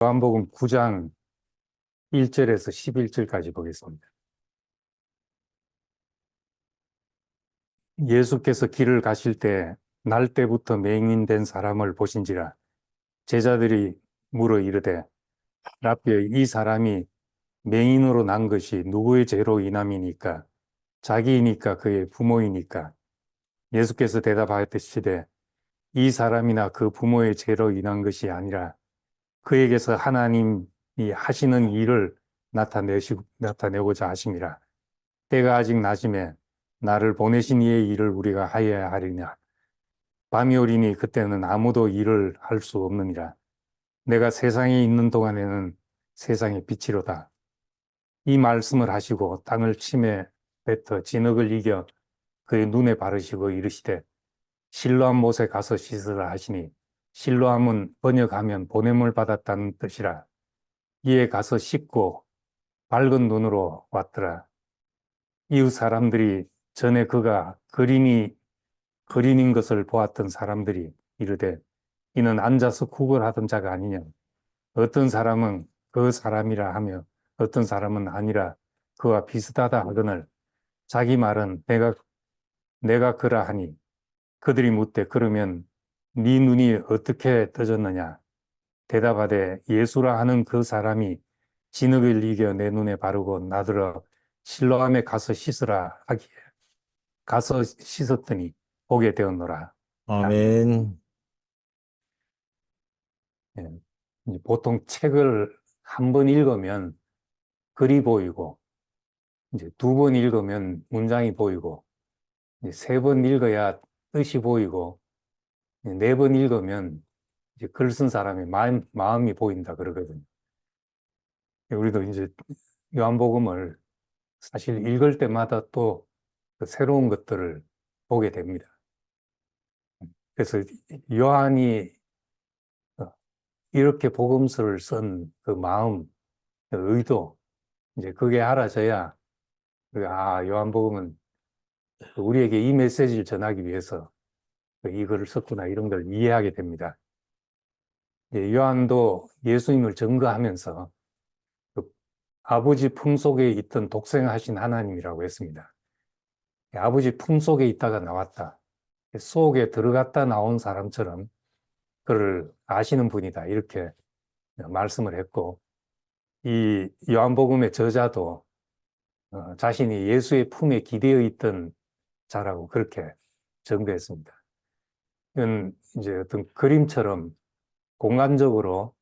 요한복음 9장 1절에서 11절까지 보겠습니다. 예수께서 길을 가실 때 날 때부터 맹인된 사람을 보신지라. 제자들이 물어 이르되 라삐여, 이 사람이 맹인으로 난 것이 누구의 죄로 인함이니까? 자기이니까 그의 부모이니까? 예수께서 대답하시되 이 사람이나 그 부모의 죄로 인한 것이 아니라 그에게서 하나님이 하시는 일을 나타내고자 하심이라. 때가 아직 낮음에 나를 보내신 이의 일을 우리가 하여야 하리냐. 밤이 오리니 그때는 아무도 일을 할 수 없느니라. 내가 세상에 있는 동안에는 세상의 빛이로다. 이 말씀을 하시고 땅을 침에 뱉어 진흙을 이겨 그의 눈에 바르시고 이르시되 실로암 못에 가서 씻으라 하시니, 실로암은 번역하면 보냄을 받았다는 뜻이라. 이에 가서 씻고 밝은 눈으로 왔더라. 이웃 사람들이 전에 그가 거린인 것을 보았던 사람들이 이르되 이는 앉아서 구걸하던 자가 아니냐. 어떤 사람은 그 사람이라 하며 어떤 사람은 아니라 그와 비슷하다 하거늘 자기 말은 내가 그라 하니, 그들이 묻되 그러면 네 눈이 어떻게 떠졌느냐. 대답하되 예수라 하는 그 사람이 진흙을 이겨 내 눈에 바르고 나더러 실로암에 가서 씻으라 하기에 가서 씻었더니 보게 되었노라. 아멘. 아멘. 예. 보통 책을 한 번 읽으면 글이 보이고, 이제 두 번 읽으면 문장이 보이고, 이제 세 번 읽어야 뜻이 보이고, 네 번 읽으면 이제 글 쓴 사람의 마음이 보인다 그러거든요. 우리도 이제 요한복음을 사실 읽을 때마다 또 새로운 것들을 보게 됩니다. 그래서 요한이 이렇게 복음서를 쓴 그 마음, 그 의도, 이제 그게 알아져야, 요한복음은 우리에게 이 메시지를 전하기 위해서 이 글을 썼구나, 이런 걸 이해하게 됩니다. 요한도 예수님을 증거하면서 그 아버지 품속에 있던 독생하신 하나님이라고 했습니다. 아버지 품속에 있다가 나왔다. 속에 들어갔다 나온 사람처럼 그를 아시는 분이다. 이렇게 말씀을 했고, 이 요한복음의 저자도 자신이 예수의 품에 기대어 있던 자라고 그렇게 정리했습니다. 이건 이제 어떤 그림처럼 공간적으로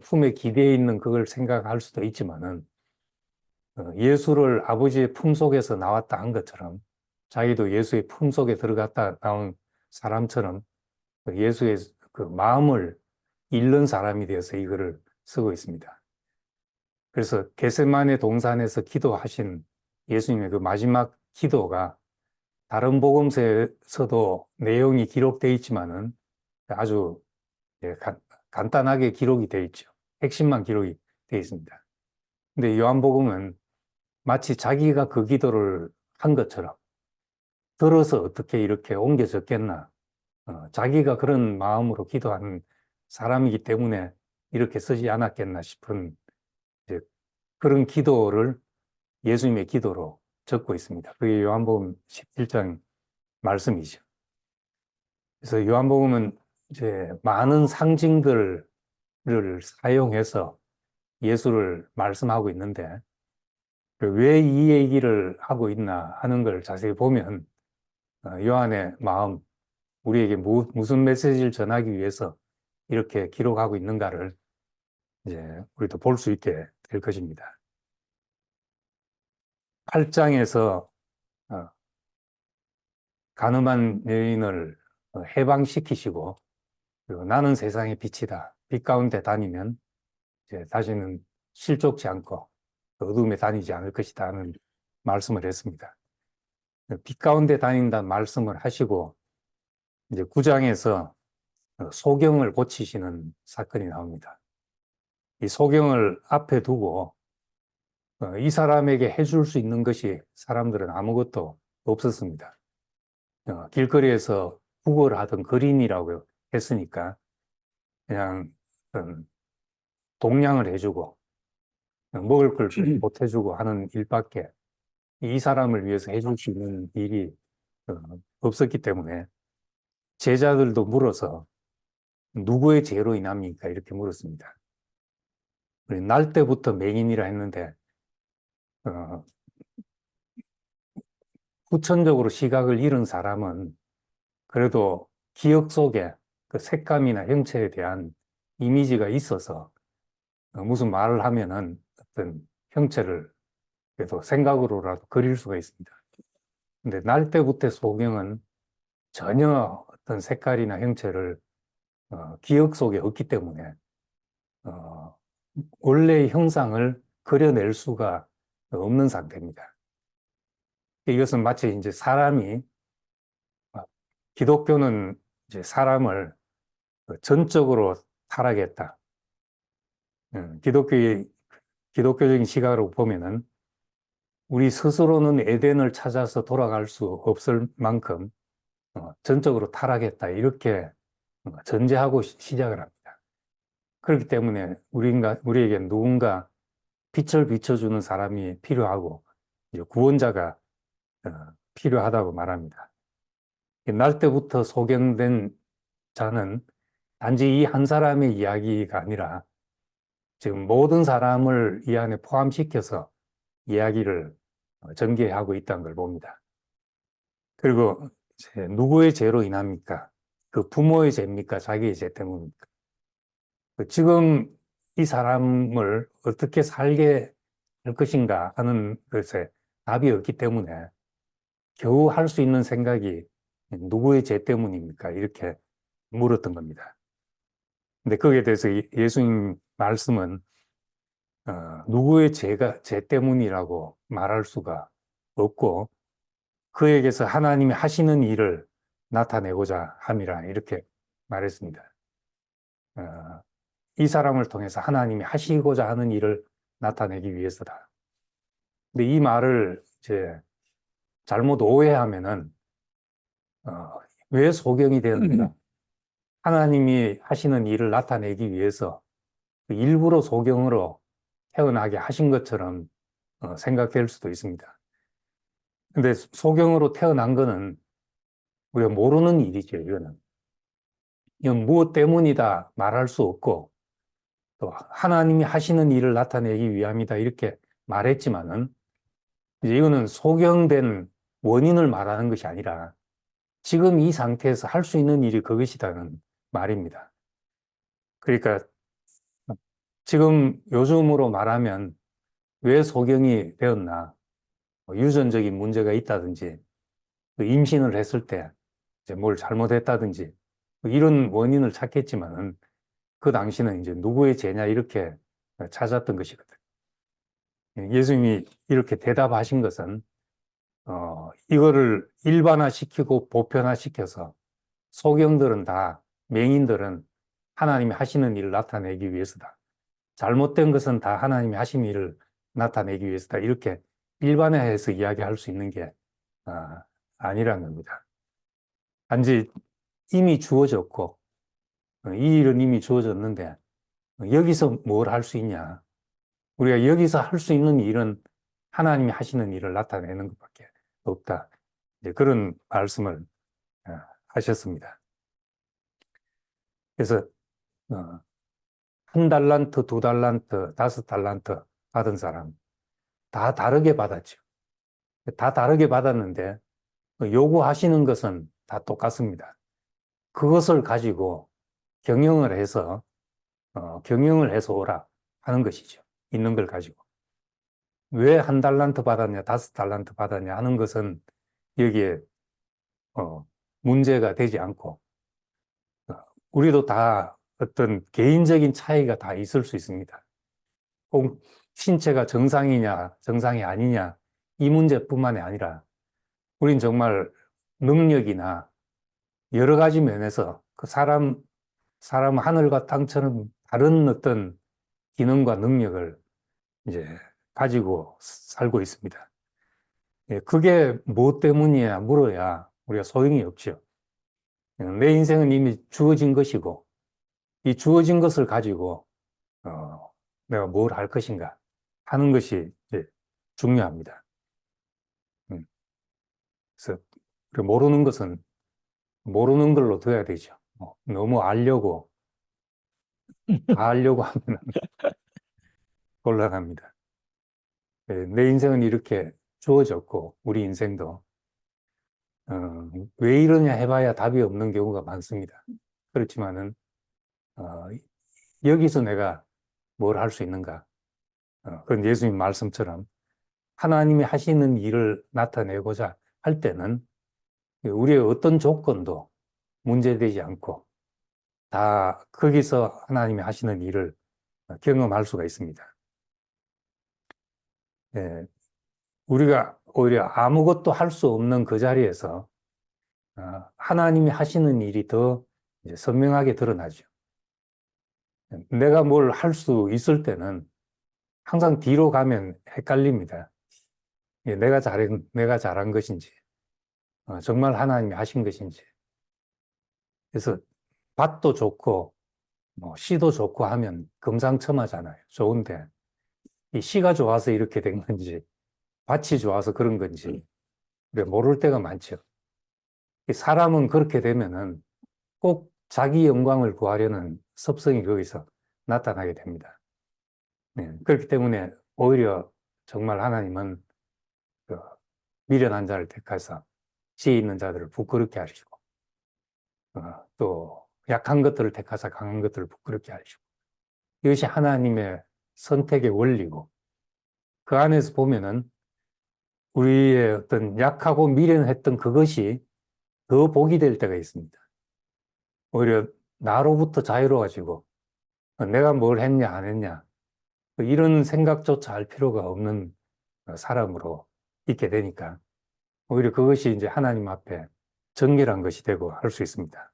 품에 기대어 있는 그걸 생각할 수도 있지만은, 예수를 아버지의 품 속에서 나왔다 한 것처럼 자기도 예수의 품 속에 들어갔다 나온 사람처럼 예수의 그 마음을 잃는 사람이 되어서 이거를 쓰고 있습니다. 그래서 겟세마네 동산에서 기도하신 예수님의 그 마지막 기도가 다른 복음서에서도 내용이 기록되어 있지만은 아주 간단하게 기록이 되어 있죠. 핵심만 기록이 되어 있습니다. 근데 요한복음은 마치 자기가 그 기도를 한 것처럼 들어서 어떻게 이렇게 옮겨 적겠나. 자기가 그런 마음으로 기도하는 사람이기 때문에 이렇게 쓰지 않았겠나 싶은 이제 그런 기도를 예수님의 기도로 적고 있습니다. 그게 요한복음 17장 말씀이죠. 그래서 요한복음은 이제 많은 상징들을 사용해서 예수를 말씀하고 있는데, 왜 이 얘기를 하고 있나 하는 걸 자세히 보면 요한의 마음, 우리에게 무슨 메시지를 전하기 위해서 이렇게 기록하고 있는가를 이제 우리도 볼 수 있게 될 것입니다. 8장에서 간음한 여인을 해방시키시고, 그리고 나는 세상의 빛이다. 빛 가운데 다니면 이제 다시는 실족지 않고 어둠에 다니지 않을 것이다 하는 말씀을 했습니다. 빛 가운데 다닌다는 말씀을 하시고, 이제 9장에서 소경을 고치시는 사건이 나옵니다. 이 소경을 앞에 두고 이 사람에게 해줄 수 있는 것이 사람들은 아무것도 없었습니다. 길거리에서 구걸하던 거린이라고 했으니까 그냥 동량을 해주고 먹을 걸 보태주고 하는 일밖에 이 사람을 위해서 해줄 수 있는 일이 없었기 때문에 제자들도 물어서 누구의 죄로 인합니까? 이렇게 물었습니다. 날 때부터 맹인이라 했는데 후천적으로 시각을 잃은 사람은 그래도 기억 속에 그 색감이나 형체에 대한 이미지가 있어서 무슨 말을 하면은 어떤 형체를 그래도 생각으로라도 그릴 수가 있습니다. 근데 날 때부터의 소경은 전혀 어떤 색깔이나 형체를 기억 속에 없기 때문에 원래의 형상을 그려낼 수가 없는 상태입니다. 이것은 마치 이제 사람이 기독교는 이제 사람을 전적으로 타락했다. 기독교적인 시각으로 보면은 우리 스스로는 에덴을 찾아서 돌아갈 수 없을 만큼 전적으로 타락했다. 이렇게 전제하고 시작을 합니다. 그렇기 때문에 우리에게 누군가 빛을 비춰주는 사람이 필요하고 이제 구원자가 필요하다고 말합니다. 날 때부터 소경된 자는 단지 이 한 사람의 이야기가 아니라 지금 모든 사람을 이 안에 포함시켜서 이야기를 전개하고 있다는 걸 봅니다. 그리고 누구의 죄로 인합니까? 그 부모의 죄입니까? 자기의 죄 때문입니까? 지금 이 사람을 어떻게 살게 할 것인가 하는 것에 답이 없기 때문에 겨우 할 수 있는 생각이 누구의 죄 때문입니까? 이렇게 물었던 겁니다. 근데 거기에 대해서 예수님 말씀은 누구의 죄 때문이라고 말할 수가 없고 그에게서 하나님이 하시는 일을 나타내고자 함이라 이렇게 말했습니다. 이 사람을 통해서 하나님이 하시고자 하는 일을 나타내기 위해서다. 근데 이 말을 이제 잘못 오해하면은 왜 소경이 되었는가? 하나님이 하시는 일을 나타내기 위해서 일부러 소경으로 태어나게 하신 것처럼 생각될 수도 있습니다. 근데 소경으로 태어난 거는 우리가 모르는 일이죠, 이거는. 이건 무엇 때문이다 말할 수 없고, 또 하나님이 하시는 일을 나타내기 위함이다 이렇게 말했지만은, 이제 이거는 소경된 원인을 말하는 것이 아니라, 지금 이 상태에서 할 수 있는 일이 그것이라는 말입니다. 그러니까, 지금 요즘으로 말하면 왜 소경이 되었나, 유전적인 문제가 있다든지, 임신을 했을 때 이제 뭘 잘못했다든지, 이런 원인을 찾겠지만은, 그 당시는 이제 누구의 죄냐 이렇게 찾았던 것이거든. 예수님이 이렇게 대답하신 것은 이거를 일반화시키고 보편화시켜서 소경들은 다 맹인들은 하나님이 하시는 일을 나타내기 위해서다. 잘못된 것은 다 하나님이 하신 일을 나타내기 위해서다. 이렇게 일반화해서 이야기할 수 있는 게 아니라는 겁니다. 단지 이미 주어졌고 이 일은 이미 주어졌는데 여기서 뭘 할 수 있냐? 우리가 여기서 할 수 있는 일은 하나님이 하시는 일을 나타내는 것밖에 없다. 이제 그런 말씀을 하셨습니다. 그래서 한 달란트, 두 달란트, 다섯 달란트 받은 사람 다 다르게 받았죠. 다 다르게 받았는데 요구하시는 것은 다 똑같습니다. 그것을 가지고 경영을 해서 오라 하는 것이죠. 있는 걸 가지고. 왜 한 달란트 받았냐, 다섯 달란트 받았냐 하는 것은 여기에 문제가 되지 않고 우리도 다 어떤 개인적인 차이가 다 있을 수 있습니다. 꼭 신체가 정상이냐, 정상이 아니냐 이 문제뿐만이 아니라 우린 정말 능력이나 여러 가지 면에서 그 사람 하늘과 땅처럼 다른 어떤 기능과 능력을 이제 가지고 살고 있습니다. 예, 그게 무엇 때문이야 물어야 우리가 소용이 없죠. 내 인생은 이미 주어진 것이고 이 주어진 것을 가지고 내가 뭘 할 것인가 하는 것이 중요합니다. 음, 그래서 모르는 것은 모르는 걸로 둬야 되죠. 너무 알려고 다 알려고 하면 곤란합니다. 내 인생은 이렇게 주어졌고 우리 인생도 왜 이러냐 해봐야 답이 없는 경우가 많습니다. 그렇지만은 어, 여기서 내가 뭘 할 수 있는가? 그건 예수님 말씀처럼 하나님이 하시는 일을 나타내고자 할 때는 우리의 어떤 조건도 문제되지 않고 다 거기서 하나님이 하시는 일을 경험할 수가 있습니다. 예, 우리가 오히려 아무것도 할 수 없는 그 자리에서 하나님이 하시는 일이 더 이제 선명하게 드러나죠. 내가 뭘 할 수 있을 때는 항상 뒤로 가면 헷갈립니다. 내가 잘한 것인지, 정말 하나님이 하신 것인지. 그래서 밭도 좋고, 씨도 좋고 하면 금상첨화잖아요. 좋은데, 이 씨가 좋아서 이렇게 된 건지, 밭이 좋아서 그런 건지, 모를 때가 많죠. 이 사람은 그렇게 되면은 꼭 자기 영광을 구하려는 습성이 거기서 나타나게 됩니다. 네, 그렇기 때문에 오히려 정말 하나님은 그 미련한 자를 택하사 지혜 있는 자들을 부끄럽게 하시고 또 약한 것들을 택하사 강한 것들을 부끄럽게 하시고 이것이 하나님의 선택의 원리고 그 안에서 보면은 우리의 어떤 약하고 미련했던 그것이 더 복이 될 때가 있습니다. 오히려 나로부터 자유로워지고 내가 뭘 했냐 안 했냐 이런 생각조차 할 필요가 없는 사람으로 있게 되니까 오히려 그것이 이제 하나님 앞에 정결한 것이 되고 할 수 있습니다.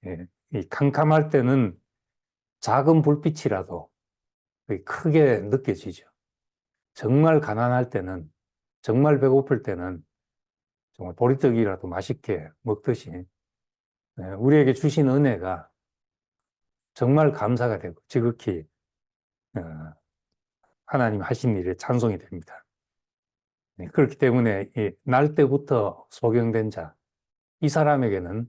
예, 이 캄캄할 때는 작은 불빛이라도 크게 느껴지죠. 정말 가난할 때는, 정말 배고플 때는 정말 보리떡이라도 맛있게 먹듯이 우리에게 주신 은혜가 정말 감사가 되고 지극히 하나님 하신 일에 찬송이 됩니다. 그렇기 때문에 날 때부터 소경된 자, 이 사람에게는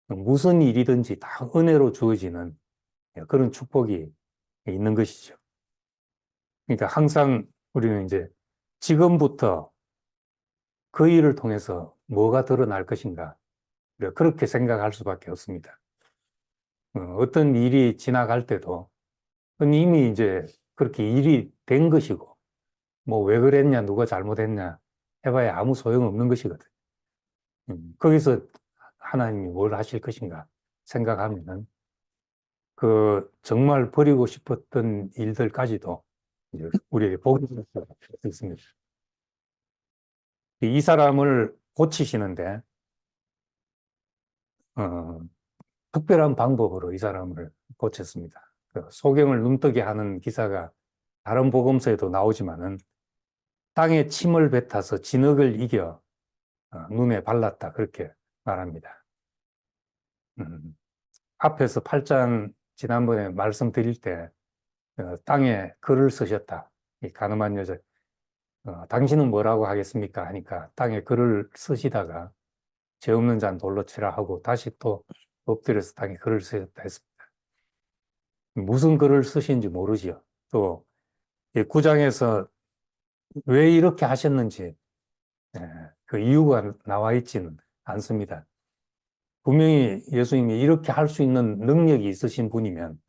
무슨 일이든지 다 은혜로 주어지는 그런 축복이 있는 것이죠. 그러니까 항상 우리는 이제 지금부터 그 일을 통해서 뭐가 드러날 것인가 그렇게 생각할 수밖에 없습니다. 어떤 일이 지나갈 때도 이미 이제 그렇게 일이 된 것이고 뭐 왜 그랬냐 누가 잘못했냐 해봐야 아무 소용없는 것이거든. 거기서 하나님이 뭘 하실 것인가 생각하면은 그 정말 버리고 싶었던 일들까지도 이제 우리에게 복이 될 수 있습니다. 이 사람을 고치시는데 어, 특별한 방법으로 이 사람을 고쳤습니다. 그 소경을 눈뜨게 하는 기사가 다른 복음서에도 나오지만은 땅에 침을 뱉어서 진흙을 이겨 눈에 발랐다 그렇게 말합니다. 앞에서 8장 지난번에 말씀드릴 때 땅에 글을 쓰셨다. 이 가늠한 여자 당신은 뭐라고 하겠습니까? 하니까 땅에 글을 쓰시다가 죄 없는 자는 돌로 치라 하고 다시 또 엎드려서 땅에 글을 쓰셨다 했습니다. 무슨 글을 쓰신지 모르지요. 또 9장에서 왜 이렇게 하셨는지 그 이유가 나와 있지는 않습니다. 분명히 예수님이 이렇게 할 수 있는 능력이 있으신 분이면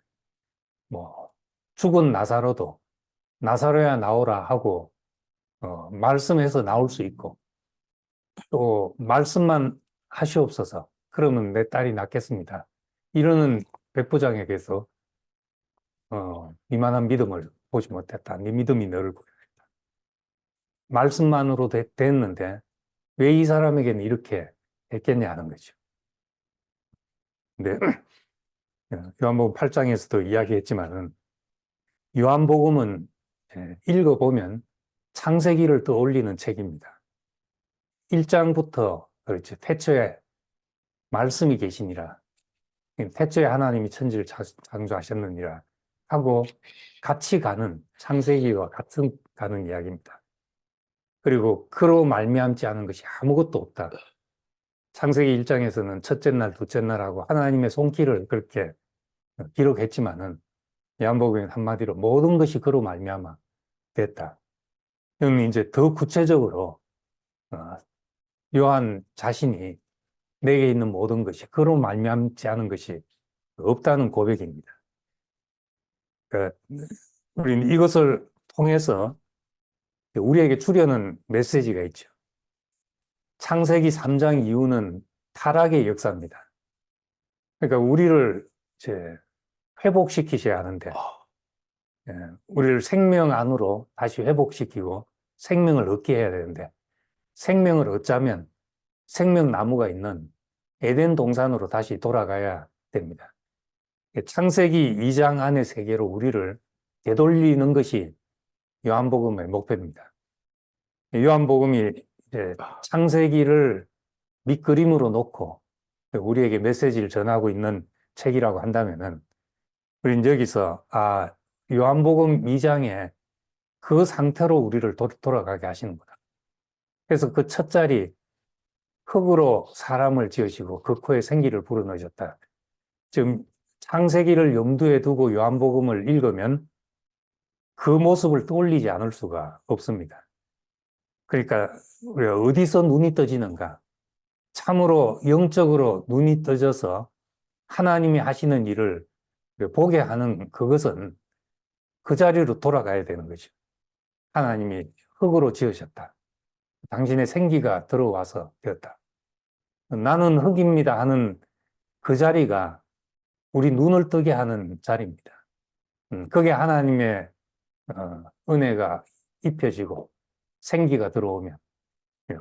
뭐 죽은 나사로도 나사로야 나오라 하고 말씀해서 나올 수 있고 또 말씀만 하시옵소서 그러면 내 딸이 낫겠습니다. 이러는 백부장에게서 이만한 믿음을 보지 못했다. 네 믿음이 너를 구했다. 말씀만으로 됐는데 왜 이 사람에게는 이렇게 했겠냐 하는 거죠. 근데 요한복음 8장에서도 이야기했지만은 요한복음은 읽어보면 창세기를 떠올리는 책입니다. 1장부터 그렇죠. 태초에 말씀이 계시니라. 태초에 하나님이 천지를 창조하셨느니라. 하고 같이 가는 창세기와 같은 가는 이야기입니다. 그리고 그로 말미암지 않은 것이 아무것도 없다. 창세기 1장에서는 첫째 날, 둘째 날하고 하나님의 손길을 그렇게 기록했지만은 요한복음은 한마디로 모든 것이 그로 말미암아 됐다. 그럼 이제 더 구체적으로 어, 요한 자신이 내게 있는 모든 것이 그로 말미암지 않은 것이 없다는 고백입니다. 그러니까 우리는 이것을 통해서 우리에게 주려는 메시지가 있죠. 창세기 3장 이후는 타락의 역사입니다. 그러니까 우리를 이제 회복시키셔야 하는데, 우리를 생명 안으로 다시 회복시키고 생명을 얻게 해야 되는데, 생명을 얻자면 생명나무가 있는 에덴 동산으로 다시 돌아가야 됩니다. 창세기 2장 안의 세계로 우리를 되돌리는 것이 요한복음의 목표입니다. 요한복음이 이제 창세기를 밑그림으로 놓고 우리에게 메시지를 전하고 있는 책이라고 한다면은 우리는 여기서 요한복음 2장에 그 상태로 우리를 돌아가게 하시는구나. 그래서 그 첫 자리 흙으로 사람을 지으시고 그 코에 생기를 불어넣으셨다. 지금 창세기를 염두에 두고 요한복음을 읽으면 그 모습을 떠올리지 않을 수가 없습니다. 그러니까 우리가 어디서 눈이 떠지는가? 참으로 영적으로 눈이 떠져서 하나님이 하시는 일을 보게 하는 그것은 그 자리로 돌아가야 되는 거죠. 하나님이 흙으로 지으셨다. 당신의 생기가 들어와서 되었다. 나는 흙입니다 하는 그 자리가 우리 눈을 뜨게 하는 자리입니다. 그게 하나님의 은혜가 입혀지고 생기가 들어오면,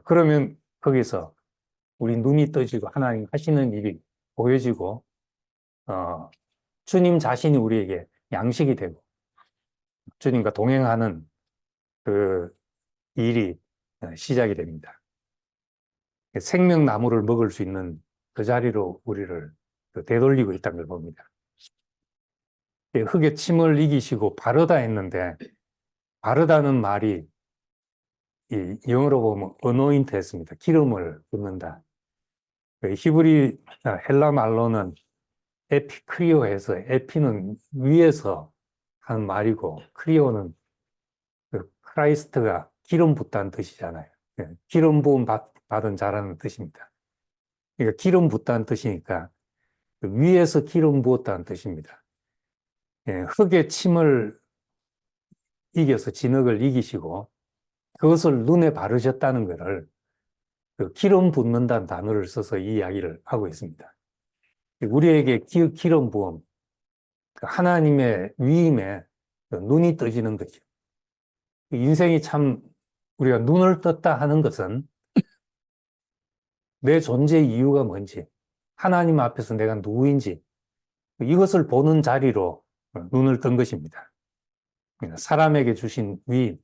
그러면 거기서 우리 눈이 떠지고 하나님 하시는 일이 보여지고 주님 자신이 우리에게 양식이 되고 주님과 동행하는 그 일이 시작이 됩니다. 생명나무를 먹을 수 있는 그 자리로 우리를 되돌리고 있다는 걸 봅니다. 흙의 침을 이기시고 바르다 했는데, 바르다는 말이 이 영어로 보면 anoint 했습니다. 기름을 붓는다. 히브리 헬라 말로는 에피크리오해서, 에피는 위에서 하는 말이고 크리오는 크라이스트가 기름 붓다는 뜻이잖아요. 기름 부음 받은 자라는 뜻입니다. 그러니까 기름 붓다는 뜻이니까 위에서 기름 부었다는 뜻입니다. 흙의 침을 이겨서 진흙을 이기시고 그것을 눈에 바르셨다는 것을 그 기름 붓는다는 단어를 써서 이 이야기를 하고 있습니다. 우리에게 기름 부음, 하나님의 위임에 눈이 떠지는 거죠. 인생이 참 우리가 눈을 떴다 하는 것은 내 존재 이유가 뭔지, 하나님 앞에서 내가 누구인지 이것을 보는 자리로 눈을 뜬 것입니다. 사람에게 주신 위임,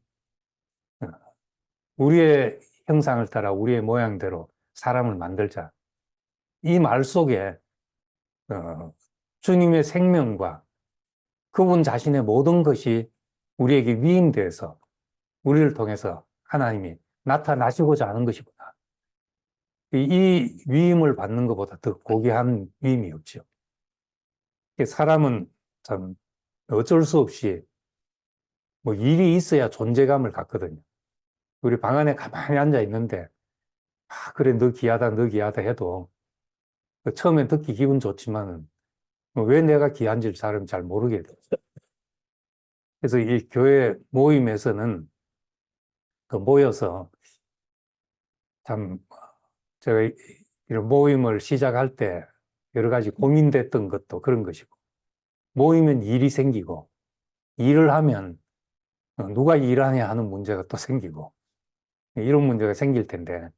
우리의 형상을 따라 우리의 모양대로 사람을 만들자. 이 말 속에 주님의 생명과 그분 자신의 모든 것이 우리에게 위임돼서 우리를 통해서 하나님이 나타나시고자 하는 것이구나. 이 위임을 받는 것보다 더 고귀한 위임이 없죠. 사람은 참 어쩔 수 없이 뭐 일이 있어야 존재감을 갖거든요. 우리 방 안에 가만히 앉아 있는데, 그래, 너 귀하다, 너 귀하다 해도 처음엔 듣기 기분 좋지만은 왜 내가 귀한지를 잘 모르게 돼요. 그래서 이 교회 모임에서는 모여서 참 제가 이런 모임을 시작할 때 여러 가지 고민됐던 것도 그런 것이고, 모이면 일이 생기고 일을 하면 누가 일하냐 하는 문제가 또 생기고 이런 문제가 생길 텐데,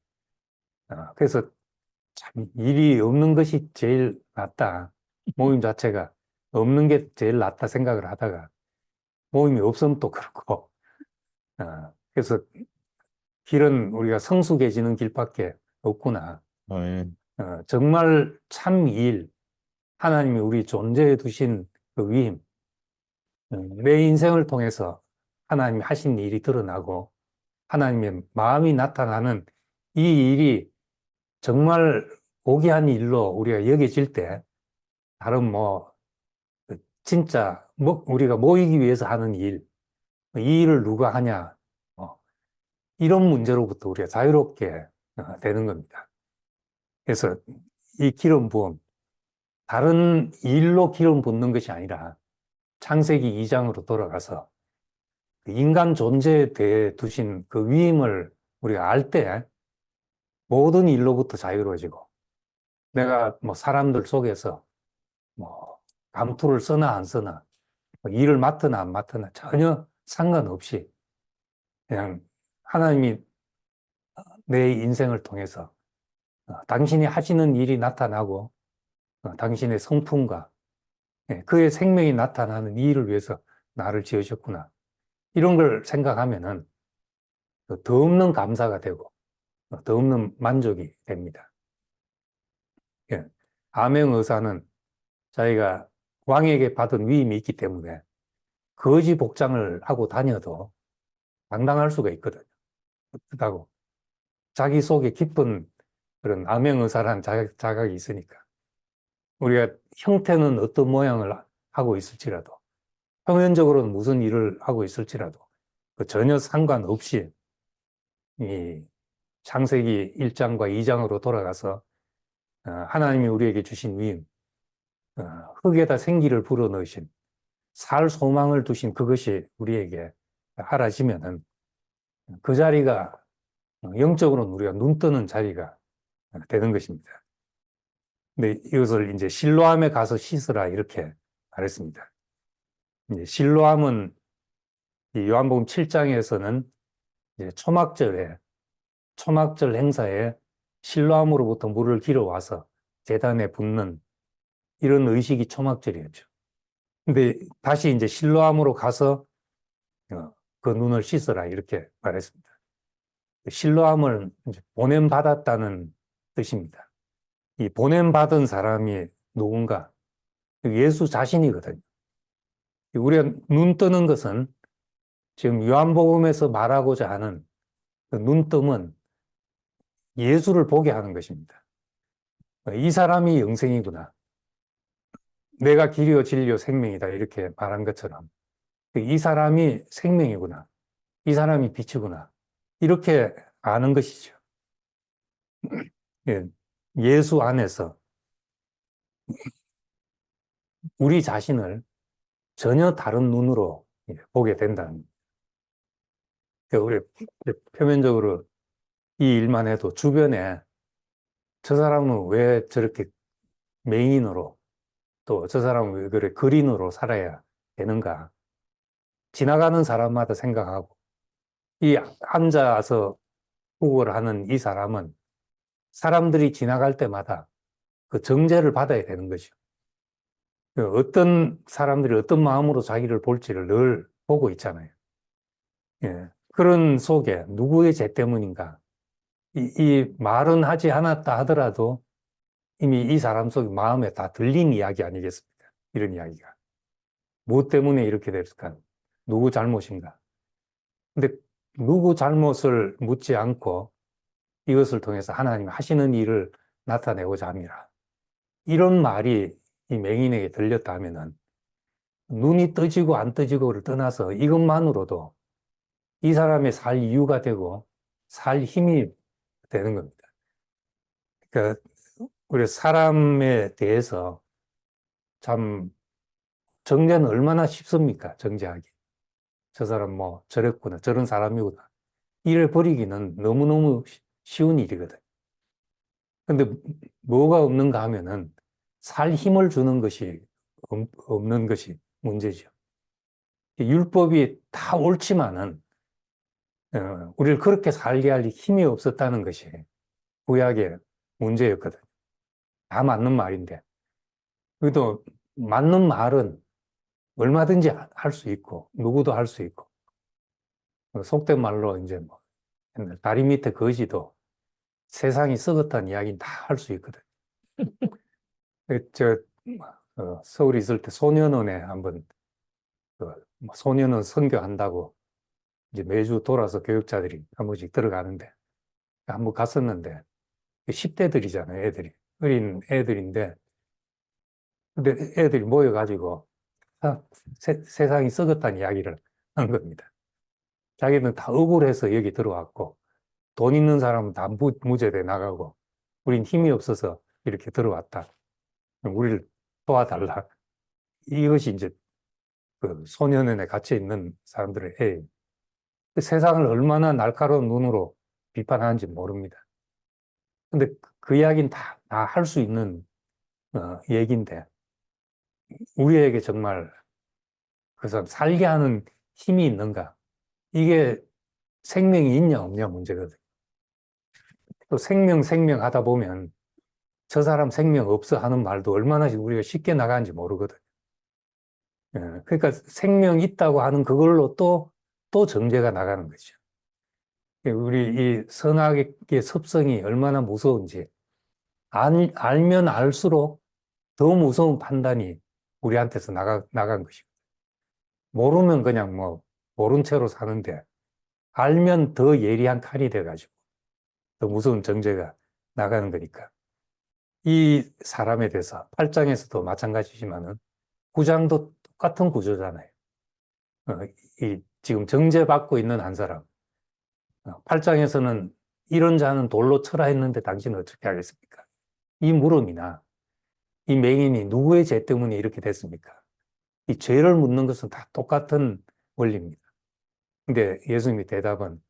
그래서 참 일이 없는 것이 제일 낫다. 모임 자체가 없는 게 제일 낫다 생각을 하다가 모임이 없으면 또 그렇고, 그래서 길은 우리가 성숙해지는 길밖에 없구나. 예. 정말 참 일, 하나님이 우리 존재에 두신 그 위임, 내 인생을 통해서 하나님이 하신 일이 드러나고 하나님의 마음이 나타나는 이 일이 정말 고귀한 일로 우리가 여겨질 때 다른 진짜 우리가 모이기 위해서 하는 일, 이 일을 누가 하냐, 이런 문제로부터 우리가 자유롭게 되는 겁니다. 그래서 이 기름 부음, 다른 일로 기름 붓는 것이 아니라 창세기 2장으로 돌아가서 그 인간 존재에 대해 두신 그 위임을 우리가 알 때 모든 일로부터 자유로워지고 내가 사람들 속에서 뭐 감투를 쓰나 안 쓰나 일을 맡으나 안 맡으나 전혀 상관없이 그냥 하나님이 내 인생을 통해서 당신이 하시는 일이 나타나고 당신의 성품과 그의 생명이 나타나는 이 일을 위해서 나를 지으셨구나. 이런 걸 생각하면은 더 없는 감사가 되고 더 없는 만족이 됩니다. 예. 암행 의사는 자기가 왕에게 받은 위임이 있기 때문에 거지 복장을 하고 다녀도 당당할 수가 있거든요. 그렇다고 자기 속에 깊은 그런 암행 의사라는 자각이 있으니까 우리가 형태는 어떤 모양을 하고 있을지라도 표면적으로는 무슨 일을 하고 있을지라도 그 전혀 상관없이 이 창세기 1장과 2장으로 돌아가서 하나님이 우리에게 주신 위임, 흙에다 생기를 불어넣으신 살 소망을 두신 그것이 우리에게 하라지면은 그 자리가 영적으로는 우리가 눈 뜨는 자리가 되는 것입니다. 근데 이것을 이제 실로암에 가서 씻으라 이렇게 말했습니다. 이제 실로암은 이 요한복음 7장에서는 이제 초막절 행사에 실로암으로부터 물을 길어와서 제단에 붓는 이런 의식이 초막절이었죠. 근데 다시 이제 실로암으로 가서 그 눈을 씻어라 이렇게 말했습니다. 실로암을 보냄받았다는 뜻입니다. 이 보냄받은 사람이 누군가? 예수 자신이거든요. 우리가 눈 뜨는 것은 지금 요한복음에서 말하고자 하는 그 눈뜸은 예수를 보게 하는 것입니다. 이 사람이 영생이구나. 내가 길이요 진리요 생명이다 이렇게 말한 것처럼 이 사람이 생명이구나. 이 사람이 빛이구나. 이렇게 아는 것이죠. 예수 안에서 우리 자신을 전혀 다른 눈으로 보게 된다는. 우리 표면적으로 이 일만 해도 주변에 저 사람은 왜 저렇게 맹인으로 또 저 사람은 왜 그래 거린으로 살아야 되는가. 지나가는 사람마다 생각하고 이 앉아서 구걸 하는 이 사람은 사람들이 지나갈 때마다 그 정죄를 받아야 되는 것이죠. 어떤 사람들이 어떤 마음으로 자기를 볼지를 늘 보고 있잖아요. 예. 그런 속에 누구의 죄 때문인가? 이 말은 하지 않았다 하더라도 이미 이 사람 속 마음에 다 들린 이야기 아니겠습니까? 이런 이야기가. 무엇 때문에 이렇게 됐을까? 누구 잘못인가? 근데 누구 잘못을 묻지 않고 이것을 통해서 하나님 하시는 일을 나타내고자 합니다. 이런 말이 이 맹인에게 들렸다면은 눈이 떠지고 안 떠지고를 떠나서 이것만으로도 이 사람의 살 이유가 되고 살 힘이 되는 겁니다. 그러니까 우리 사람에 대해서 참 정죄는 얼마나 쉽습니까? 정죄하기. 저 사람 저랬구나, 저런 사람이구나. 이래 버리기는 너무너무 쉬운 일이거든. 근데 뭐가 없는가 하면은 살 힘을 주는 것이 없는 것이 문제죠. 율법이 다 옳지만은 우리를 그렇게 살게 할 힘이 없었다는 것이 구약의 문제였거든. 다 맞는 말인데. 그래도 맞는 말은 얼마든지 할 수 있고 누구도 할 수 있고 속된 말로 이제 다리 밑에 거지도 세상이 썩었다는 이야기는 다 할 수 있거든. 저 서울에 있을 때 소년원에 한번 뭐 소년은 선교한다고 이제 매주 돌아서 교육자들이 한 번씩 들어가는데 한번 갔었는데 10대들이잖아요, 애들이. 어린 애들인데 근데 애들이 모여가지고 세상이 썩었다는 이야기를 하는 겁니다. 자기는 다 억울해서 여기 들어왔고 돈 있는 사람은 다 무죄돼 나가고 우린 힘이 없어서 이렇게 들어왔다. 우리를 도와달라. 이것이 이제 그 소년원에 갇혀 있는 사람들의 애예요. 세상을 얼마나 날카로운 눈으로 비판하는지 모릅니다. 근데 그 이야기는 다 할 수 있는 얘기인데 우리에게 정말 그 사람 살게 하는 힘이 있는가? 이게 생명이 있냐 없냐 문제거든. 또 생명 하다 보면 저 사람 생명 없어 하는 말도 얼마나 우리가 쉽게 나가는지 모르거든. 예, 그러니까 생명 있다고 하는 그걸로 또 정죄가 나가는 거죠. 우리 이 선악의 습성이 얼마나 무서운지 알면 알수록 더 무서운 판단이 우리한테서 나간 것이고 모르면 그냥 뭐 모른 채로 사는데 알면 더 예리한 칼이 돼가지고 더 무서운 정죄가 나가는 거니까 이 사람에 대해서 8장에서도 마찬가지지만은 9장도 똑같은 구조잖아요. 지금 정죄받고 있는 한 사람 8장에서는 이런 자는 돌로 쳐라 했는데 당신은 어떻게 하겠습니까? 이 물음이나 이 맹인이 누구의 죄 때문에 이렇게 됐습니까? 이 죄를 묻는 것은 다 똑같은 원리입니다. 근데 예수님의 대답은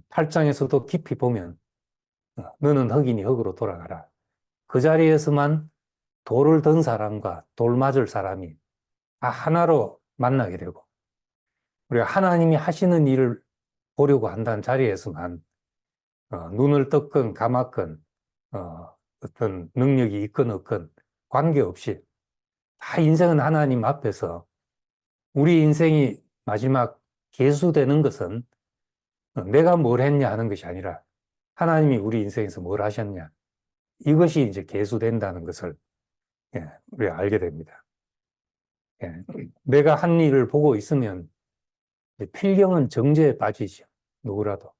8장에서도 깊이 보면 너는 흑인이 흑으로 돌아가라. 그 자리에서만 돌을 든 사람과 돌 맞을 사람이 다 하나로 만나게 되고 우리가 하나님이 하시는 일을 보려고 한다는 자리에서만 눈을 떴건 감았건 어떤 능력이 있건 없건 관계없이 다 인생은 하나님 앞에서 우리 인생이 마지막 계수되는 것은 내가 뭘 했냐 하는 것이 아니라 하나님이 우리 인생에서 뭘 하셨냐 이것이 이제 계수된다는 것을 우리가 알게 됩니다. 내가 한 일을 보고 있으면 필경은 정죄에 빠지죠. 누구라도.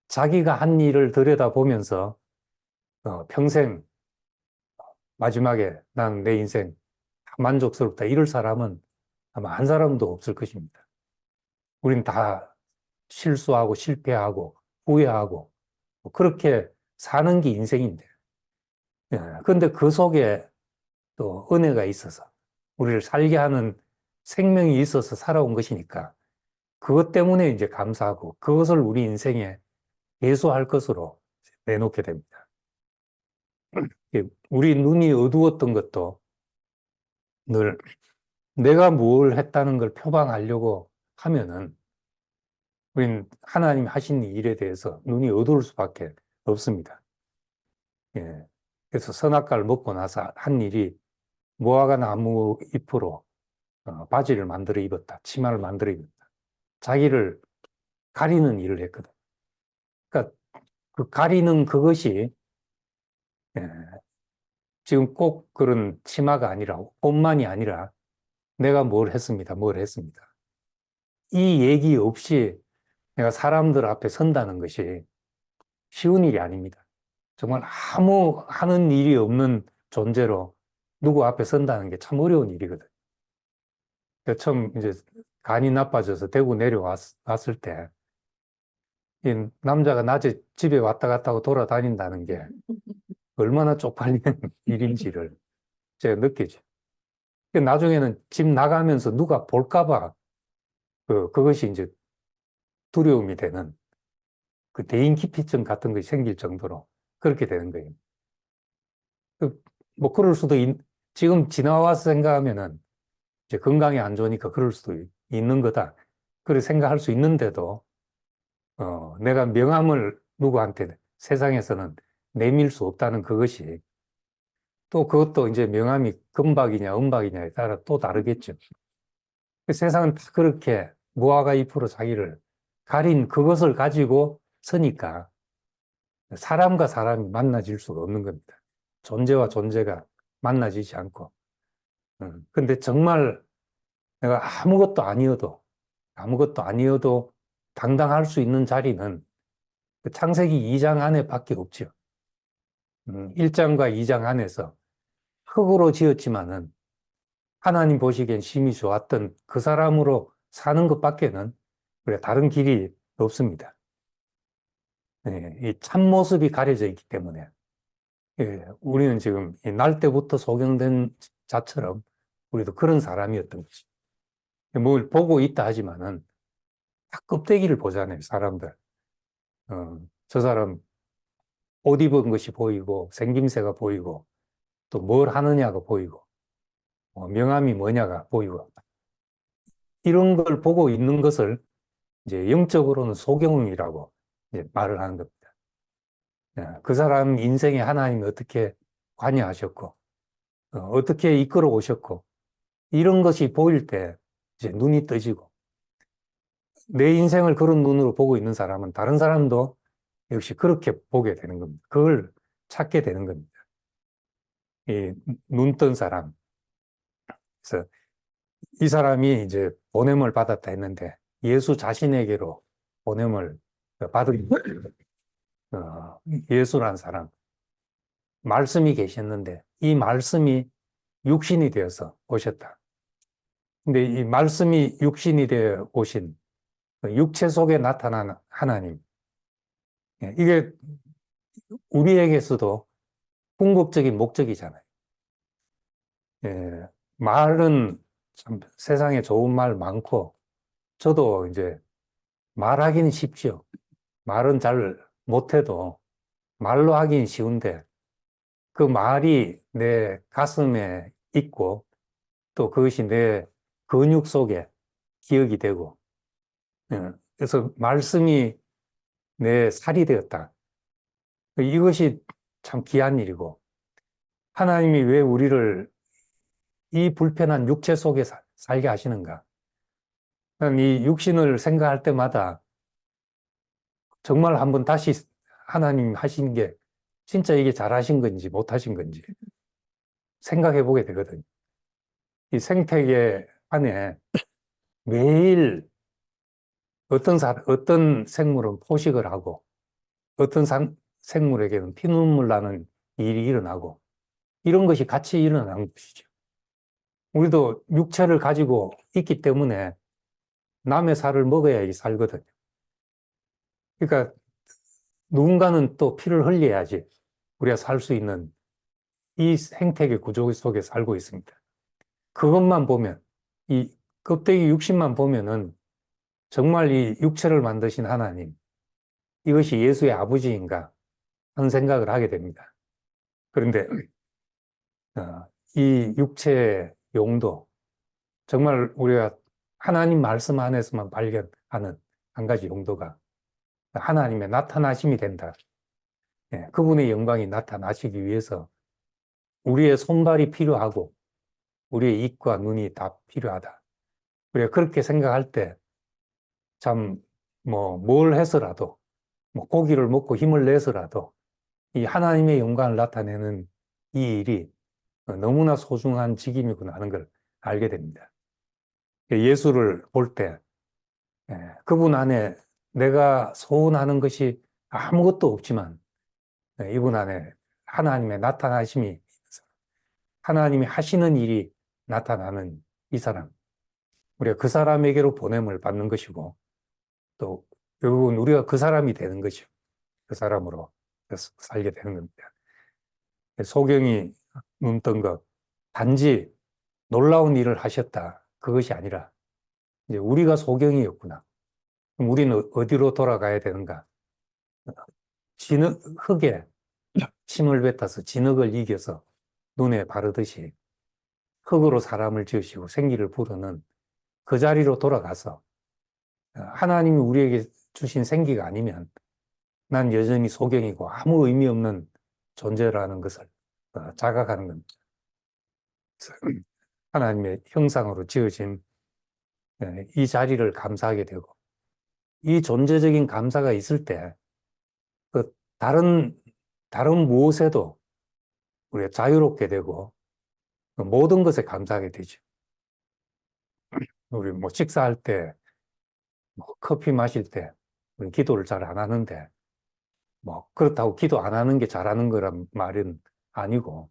자기가 한 일을 들여다보면서 평생 마지막에 난 내 인생 만족스럽다 이럴 사람은 아마 한 사람도 없을 것입니다. 우린 다 실수하고 실패하고 후회하고 뭐 그렇게 사는 게 인생인데 그런데 그 속에 또 은혜가 있어서 우리를 살게 하는 생명이 있어서 살아온 것이니까 그것 때문에 이제 감사하고 그것을 우리 인생에 예수할 것으로 내놓게 됩니다. 우리 눈이 어두웠던 것도 늘 내가 뭘 했다는 걸 표방하려고 하면은 우린 하나님 하신 일에 대해서 눈이 어두울 수밖에 없습니다. 예. 그래서 선악과를 먹고 나서 한 일이 무화과 나무 잎으로 바지를 만들어 입었다. 치마를 만들어 입었다. 자기를 가리는 일을 했거든. 그러니까 그 가리는 그것이 예, 지금 꼭 그런 치마가 아니라 옷만이 아니라 내가 뭘 했습니다. 뭘 했습니다. 이 얘기 없이 내가 사람들 앞에 선다는 것이 쉬운 일이 아닙니다. 정말 아무 하는 일이 없는 존재로 누구 앞에 선다는 게 참 어려운 일이거든. 처음 이제 간이 나빠져서 대구 내려왔을 때, 이 남자가 낮에 집에 왔다 갔다 하고 돌아다닌다는 게 얼마나 쪽팔리는 일인지를 제가 느끼죠. 나중에는 집 나가면서 누가 볼까봐 그것이 이제 두려움이 되는 그 대인기피증 같은 것이 생길 정도로 그렇게 되는 거예요. 뭐 그럴 수도 지금 지나와서 생각하면은 이제 건강에 안 좋으니까 그럴 수도 있는 거다. 그렇게 생각할 수 있는데도 내가 명함을 누구한테 세상에서는 내밀 수 없다는 그것이 또 그것도 이제 명함이 금박이냐 은박이냐에 따라 또 다르겠죠. 세상은 다 그렇게 무화과 잎으로 자기를 가린 그것을 가지고 서니까 사람과 사람이 만나질 수가 없는 겁니다. 존재와 존재가 만나지지 않고. 근데 정말 내가 아무것도 아니어도 당당할 수 있는 자리는 그 창세기 2장 안에밖에 없죠. 1장과 2장 안에서 흙으로 지었지만은 하나님 보시기엔 심히 좋았던 그 사람으로 사는 것밖에는 그래 다른 길이 없습니다. 예, 이 참모습이 가려져 있기 때문에 예, 우리는 지금 날 때부터 소경된 자처럼 우리도 그런 사람이었던 거지. 뭘 보고 있다 하지만은 다 껍데기를 보잖아요, 사람들. 저 사람 옷 입은 것이 보이고 생김새가 보이고 또 뭘 하느냐가 보이고 명함이 뭐냐가 보이고 이런 걸 보고 있는 것을 이제 영적으로는 소경이라고 이제 말을 하는 겁니다. 예, 그 사람 인생에 하나님이 어떻게 관여하셨고 어떻게 이끌어 오셨고 이런 것이 보일 때 이제 눈이 떠지고 내 인생을 그런 눈으로 보고 있는 사람은 다른 사람도 역시 그렇게 보게 되는 겁니다. 그걸 찾게 되는 겁니다. 이 눈 뜬 사람. 그래서 이 사람이 이제 보냄을 받았다 했는데 예수 자신에게로 보냄을 받은 예수란 사람. 말씀이 계셨는데 이 말씀이 육신이 되어서 오셨다. 근데 이 말씀이 육신이 되어 오신 육체 속에 나타난 하나님. 예, 이게 우리에게서도 궁극적인 목적이잖아요. 예, 말은 참 세상에 좋은 말 많고, 저도 이제 말하기는 쉽죠. 말은 잘 못해도 말로 하기는 쉬운데, 그 말이 내 가슴에 있고, 또 그것이 내 근육 속에 기억이 되고, 예, 그래서 말씀이 내 살이 되었다. 이것이 참 귀한 일이고, 하나님이 왜 우리를 이 불편한 육체 속에 살게 하시는가? 이 육신을 생각할 때마다 정말 한번 다시 하나님 하신 게 진짜 이게 잘하신 건지 못하신 건지 생각해 보게 되거든요. 이 생태계 안에 매일 어떤 생물은 포식을 하고 어떤 생물에게는 피눈물 나는 일이 일어나고 이런 것이 같이 일어나는 것이죠. 우리도 육체를 가지고 있기 때문에 남의 살을 먹어야 살거든요. 그러니까 누군가는 또 피를 흘려야지 우리가 살 수 있는 이 생태계 구조 속에 살고 있습니다. 그것만 보면, 이 껍데기 육신만 보면은 정말 이 육체를 만드신 하나님, 이것이 예수의 아버지인가 하는 생각을 하게 됩니다. 그런데 이 육체의 용도, 정말 우리가 하나님 말씀 안에서만 발견하는 한 가지 용도가 하나님의 나타나심이 된다. 예, 그분의 영광이 나타나시기 위해서 우리의 손발이 필요하고 우리의 입과 눈이 다 필요하다. 우리가 그렇게 생각할 때 참 뭘 해서라도 고기를 먹고 힘을 내서라도 이 하나님의 영광을 나타내는 이 일이 너무나 소중한 직임이구나 하는 걸 알게 됩니다. 예수를 볼 때 그분 안에 내가 소원하는 것이 아무것도 없지만 이분 안에 하나님의 나타나심이 하나님이 하시는 일이 나타나는 이 사람, 우리가 그 사람에게로 보냄을 받는 것이고 또 결국은 우리가 그 사람이 되는 것이죠. 그 사람으로 살게 되는 겁니다. 소경이 눈 뜬 것, 단지 놀라운 일을 하셨다. 그것이 아니라 이제 우리가 소경이었구나. 그럼 우리는 어디로 돌아가야 되는가? 흙에 침을 뱉어서 진흙을 이겨서 눈에 바르듯이 흙으로 사람을 지으시고 생기를 부르는 그 자리로 돌아가서 하나님이 우리에게 주신 생기가 아니면 난 여전히 소경이고 아무 의미 없는 존재라는 것을 자각하는 겁니다. 하나님의 형상으로 지어진 이 자리를 감사하게 되고 이 존재적인 감사가 있을 때 그 다른 무엇에도 우리가 자유롭게 되고 모든 것에 감사하게 되죠. 우리 뭐 식사할 때, 뭐 커피 마실 때, 우리 기도를 잘 안 하는데, 뭐 그렇다고 기도 안 하는 게 잘하는 거란 말은 아니고,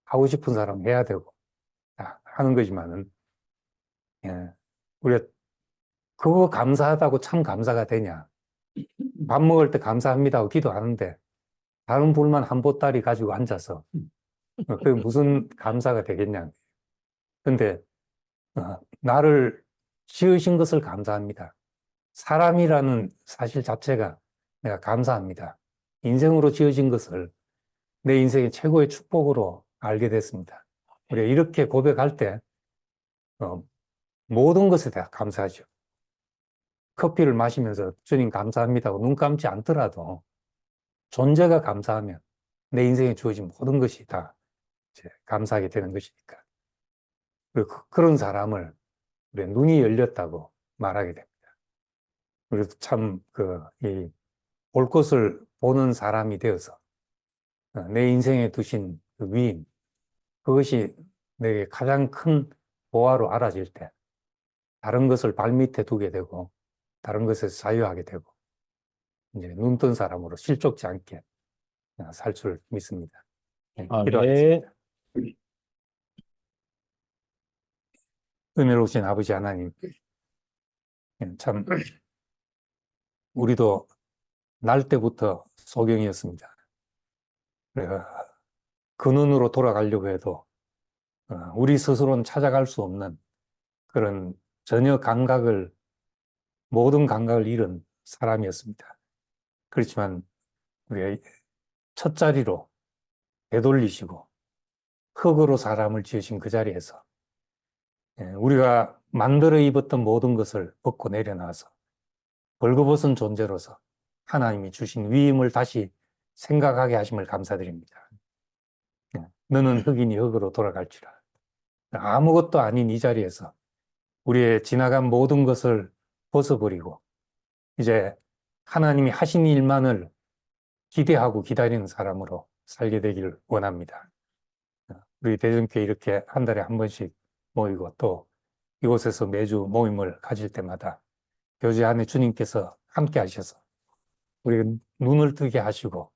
하고 싶은 사람 해야 되고, 하는 거지만은, 예, 우리가 그거 감사하다고 참 감사가 되냐? 밥 먹을 때 감사합니다 하고 기도하는데, 다른 불만 한 보따리 가지고 앉아서, 그게 무슨 감사가 되겠냐? 근데, 나를 지으신 것을 감사합니다. 사람이라는 사실 자체가 내가 감사합니다. 인생으로 지어진 것을 내 인생의 최고의 축복으로 알게 됐습니다. 우리가 이렇게 고백할 때, 모든 것에 대해 감사하죠. 커피를 마시면서 주님 감사합니다 하고 눈 감지 않더라도 존재가 감사하면 내 인생에 주어진 모든 것이 다 이제 감사하게 되는 것이니까. 그런 사람을 우리 눈이 열렸다고 말하게 됩니다. 그래서 참, 볼 것을 보는 사람이 되어서 내 인생에 두신 그 위임, 그것이 내게 가장 큰 보화로 알아질 때 다른 것을 발밑에 두게 되고 다른 것에서 자유하게 되고 이제 눈뜬 사람으로 실족지 않게 살 줄 믿습니다. 기도하겠습니다. 은혜로우신 아버지 하나님, 참 우리도 날 때부터 소경이었습니다. 그 눈으로 돌아가려고 해도 우리 스스로는 찾아갈 수 없는 그런 전혀 모든 감각을 잃은 사람이었습니다. 그렇지만 우리가 첫 자리로 되돌리시고 흙으로 사람을 지으신 그 자리에서 우리가 만들어 입었던 모든 것을 벗고 내려놔서 벌거벗은 존재로서 하나님이 주신 위임을 다시 생각하게 하심을 감사드립니다. 너는 흙이니 흙으로 돌아갈지라. 아무것도 아닌 이 자리에서 우리의 지나간 모든 것을 벗어버리고 이제 하나님이 하신 일만을 기대하고 기다리는 사람으로 살게 되기를 원합니다. 우리 대전교회 이렇게 한 달에 한 번씩 모이고 또 이곳에서 매주 모임을 가질 때마다 교제 안에 주님께서 함께 하셔서 우리가 눈을 뜨게 하시고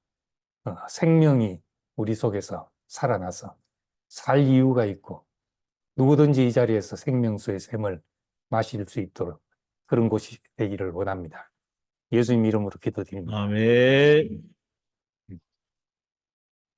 생명이 우리 속에서 살아나서 살 이유가 있고 누구든지 이 자리에서 생명수의 샘을 마실 수 있도록 그런 곳이 되기를 원합니다. 예수님 이름으로 기도드립니다. 아멘.